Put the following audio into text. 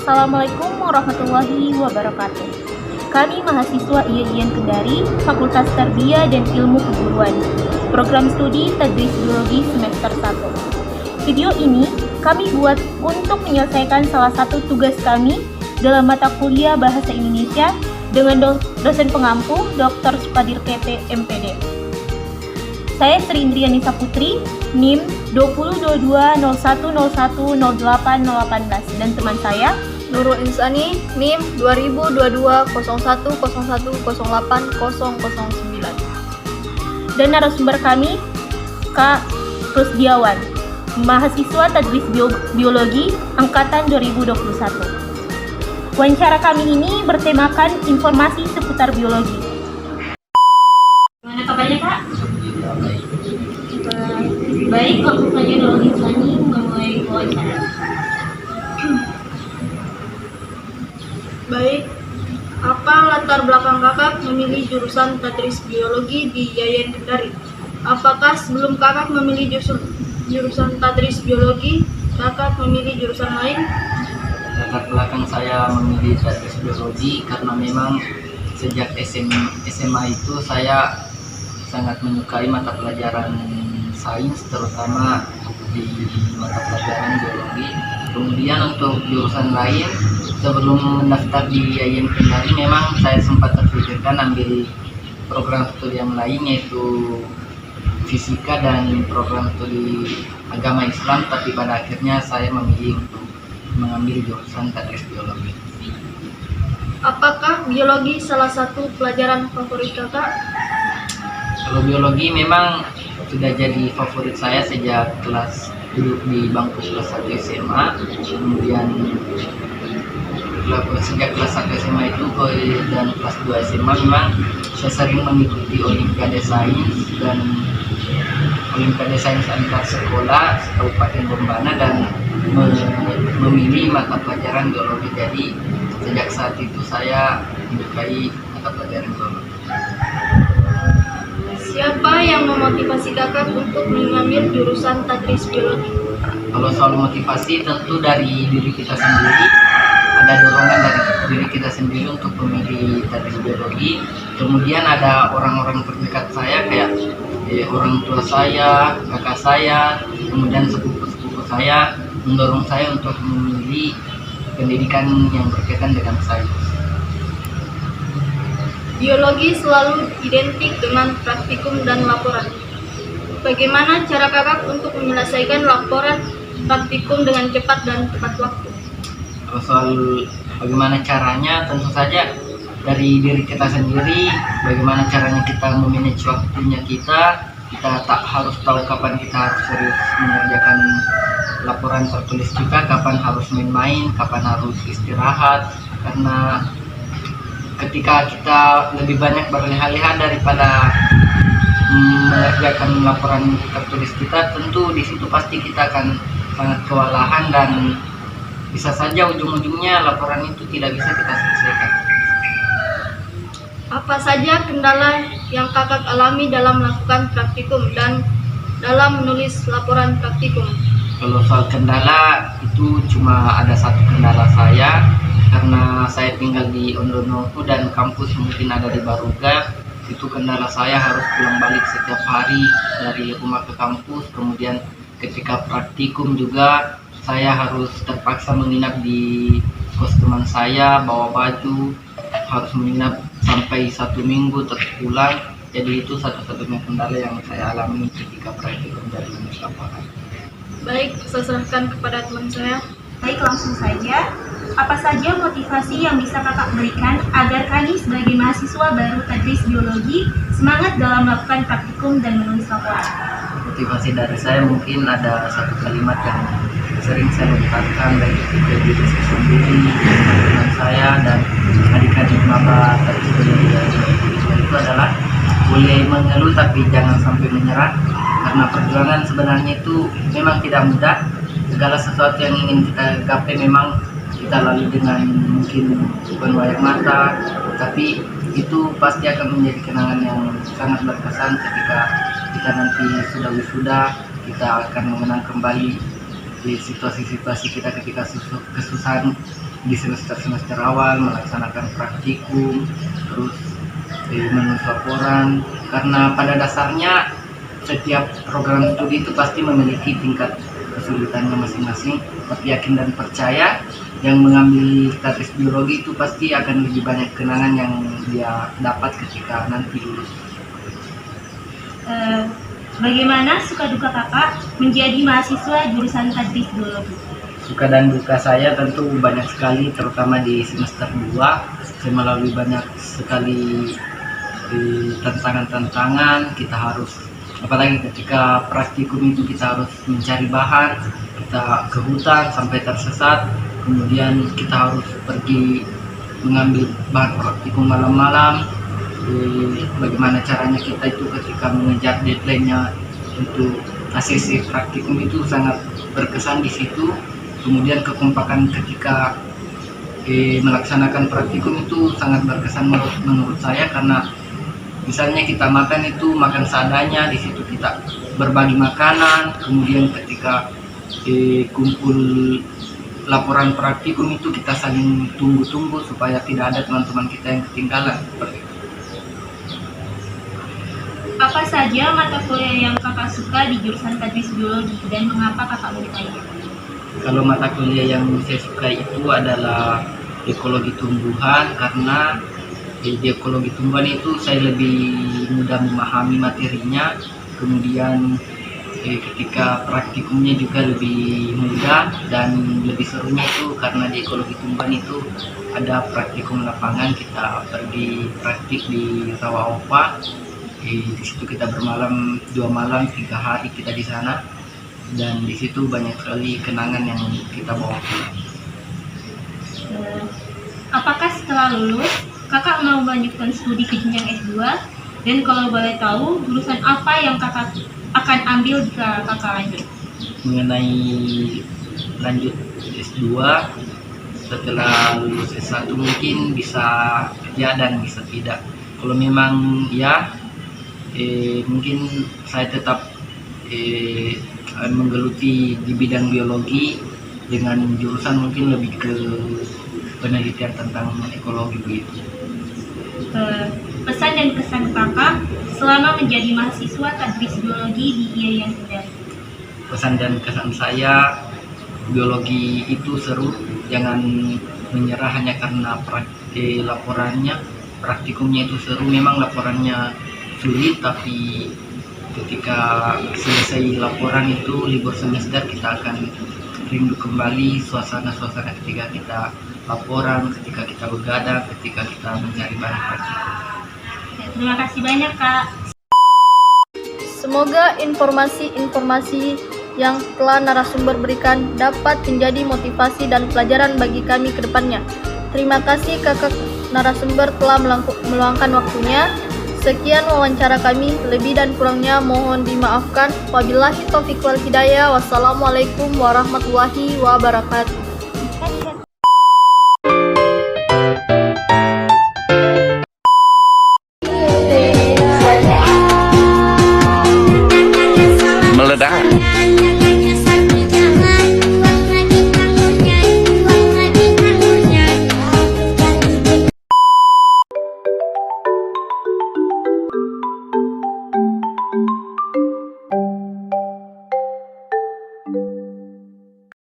Assalamualaikum warahmatullahi wabarakatuh. Kami mahasiswa IAIN Kendari, Fakultas Tarbiyah dan Ilmu Keguruan, Program Studi Tadris Biologi semester 1. Video ini kami buat untuk menyelesaikan salah satu tugas kami dalam mata kuliah Bahasa Indonesia dengan dosen pengampu Dr. Sukadir KP MPD. Saya Sri Indriani Saputri, NIM 202201010818, dan teman saya Nurul Insani, NIM 202201010809. Dan narasumber kami Kak Rusdiawan, mahasiswa Tadris Biologi Angkatan 2021. Wawancara kami ini bertemakan informasi seputar biologi. Gimana kabarnya, Kak? Baik, langsung saja Nurul Insani memulai wawancara. Baik, apa latar belakang kakak memilih jurusan Tadris Biologi di IAIN Kendari? Apakah sebelum kakak memilih jurusan Tadris Biologi, kakak memilih jurusan lain? Latar belakang saya memilih Tadris Biologi karena memang sejak SMA itu saya sangat menyukai mata pelajaran sains, terutama di mata pelajaran biologi. Kemudian untuk jurusan lain, sebelum mendaftar di IAIN Kendari memang saya sempat terpikirkan ambil program studi yang lain, yaitu fisika dan program studi agama Islam, tapi pada akhirnya saya memilih untuk mengambil jurusan Tadris Biologi. Apakah biologi salah satu pelajaran favorit kakak? Kalau biologi memang sudah jadi favorit saya sejak duduk di bangku kelas 1 SMA. Kemudian sejak kelas 1 SMA itu dan kelas 2 SMA memang saya sering mengikuti Olimpiade Sains dan Olimpiade Sains antar sekolah Kabupaten Bombana dan memilih mata pelajaran biologi. Jadi sejak saat itu saya menyukai mata pelajaran biologi. Siapa yang memotivasi kakak untuk mengambil jurusan Tadris Biologi? Kalau soal motivasi, tentu dari diri kita sendiri. Ada dorongan dari diri kita sendiri untuk memilih Tadris Biologi. Kemudian ada orang-orang terdekat saya, kayak orang tua saya, kakak saya, kemudian sepupu-sepupu saya mendorong saya untuk memilih pendidikan yang berkaitan dengan sains. Biologi selalu identik dengan praktikum dan laporan. Bagaimana cara kakak untuk menyelesaikan laporan praktikum dengan cepat dan tepat waktu? Kalau soal bagaimana caranya, tentu saja dari diri kita sendiri. Bagaimana caranya kita memanage waktunya kita tak harus tahu kapan kita harus serius mengerjakan laporan tertulis kita, kapan harus main-main, kapan harus istirahat. Karena ketika kita lebih banyak berleha-leha daripada mengerjakan laporan tertulis kita, tentu di situ pasti kita akan sangat kewalahan dan bisa saja ujung-ujungnya laporan itu tidak bisa kita selesaikan. Apa saja kendala yang kakak alami dalam melakukan praktikum dan dalam menulis laporan praktikum? Kalau soal kendala itu cuma ada satu kendala saya, karena saya tinggal di Ondonohu dan kampus mungkin ada di Baruga. Itu kendala saya harus pulang balik setiap hari dari rumah ke kampus. Kemudian ketika praktikum juga saya harus terpaksa menginap di kos teman saya, bawa baju, harus menginap sampai 1 minggu terus pulang. Jadi itu satu-satunya kendala yang saya alami ketika praktikum dari menulis laporan. Baik, saya serahkan kepada teman saya. Baik, langsung saja. Apa saja motivasi yang bisa kakak berikan agar kami sebagai mahasiswa baru Tadris Biologi semangat dalam melakukan praktikum dan menulis laporan? Motivasi dari saya mungkin ada satu kalimat yang sering saya lontarkan baik itu ke diri saya sendiri, teman saya dan adik-adik maba Tadris Biologi dari Indonesia, itu adalah boleh mengeluh tapi jangan sampai menyerah, karena perjuangan sebenarnya itu memang tidak mudah. Segala sesuatu yang ingin kita gapai memang kita lalui dengan mungkin bukan banyak mata, tapi itu pasti akan menjadi kenangan yang sangat berkesan ketika kita nanti sudah wisuda. Kita akan mengenang kembali di situasi-situasi kita ketika kesusahan di semester awal melaksanakan praktikum, terus menulis laporan, karena pada dasarnya setiap program studi itu pasti memiliki tingkat kesulitannya masing-masing. Tapi yakin dan percaya yang mengambil statis biologi itu pasti akan lebih banyak kenangan yang dia dapat ketika nanti lulus. Bagaimana suka duka kakak menjadi mahasiswa jurusan tadris biologi? Suka dan duka saya tentu banyak sekali, terutama di semester 2 saya melalui banyak sekali tantangan-tantangan. Kita harus, apalagi ketika praktikum itu kita harus mencari bahan, kita ke hutan sampai tersesat, kemudian kita harus pergi mengambil bahan praktikum malam-malam. Bagaimana caranya kita itu ketika mengejar deadline-nya untuk ACC praktikum itu sangat berkesan di situ. Kemudian kekompakan ketika melaksanakan praktikum itu sangat berkesan menurut saya, karena misalnya kita makan itu makan seadanya, di situ kita berbagi makanan. Kemudian ketika kumpul laporan praktikum itu kita saling tunggu-tunggu supaya tidak ada teman-teman kita yang ketinggalan. Apa saja mata kuliah yang kakak suka di jurusan tadris biologi dan mengapa kakak menyukainya? Kalau mata kuliah yang saya suka itu adalah ekologi tumbuhan, karena di ekologi tumbuhan itu saya lebih mudah memahami materinya. Kemudian ketika praktikumnya juga lebih mudah, dan lebih serunya itu karena di ekologi tumbuhan itu ada praktikum lapangan. Kita pergi praktik di Rawa Opa, di situ kita bermalam 2 malam 3 hari kita di sana, dan di situ banyak sekali kenangan yang kita bawa pulang. Apakah setelah lulus kakak mau melanjutkan studi ke jenjang S2, dan kalau boleh tahu jurusan apa yang kakak akan ambil jika kakak lanjut? Mengenai lanjut S2, setelah lulus S1 mungkin bisa ya dan bisa tidak. Kalau memang ya, mungkin saya tetap menggeluti di bidang biologi dengan jurusan mungkin lebih ke penelitian tentang ekologi begitu. Pesan dan kesan kakak selama menjadi mahasiswa tadris biologi di IAIN Kendari. Pesan dan kesan saya, biologi itu seru, jangan menyerah hanya karena laporannya. Praktikumnya itu seru, memang laporannya sulit, tapi ketika selesai laporan itu libur semester kita akan rindu kembali suasana-suasana ketika kita laporan, ketika kita begadang, ketika kita mencari bahan praktikum. Terima kasih banyak kak. Semoga informasi-informasi yang telah narasumber berikan dapat menjadi motivasi dan pelajaran bagi kami ke depannya. Terima kasih kakak narasumber telah meluangkan waktunya. Sekian wawancara kami, lebih dan kurangnya mohon dimaafkan. Wabillahi taufiq wal hidayah. Wassalamualaikum warahmatullahi wabarakatuh.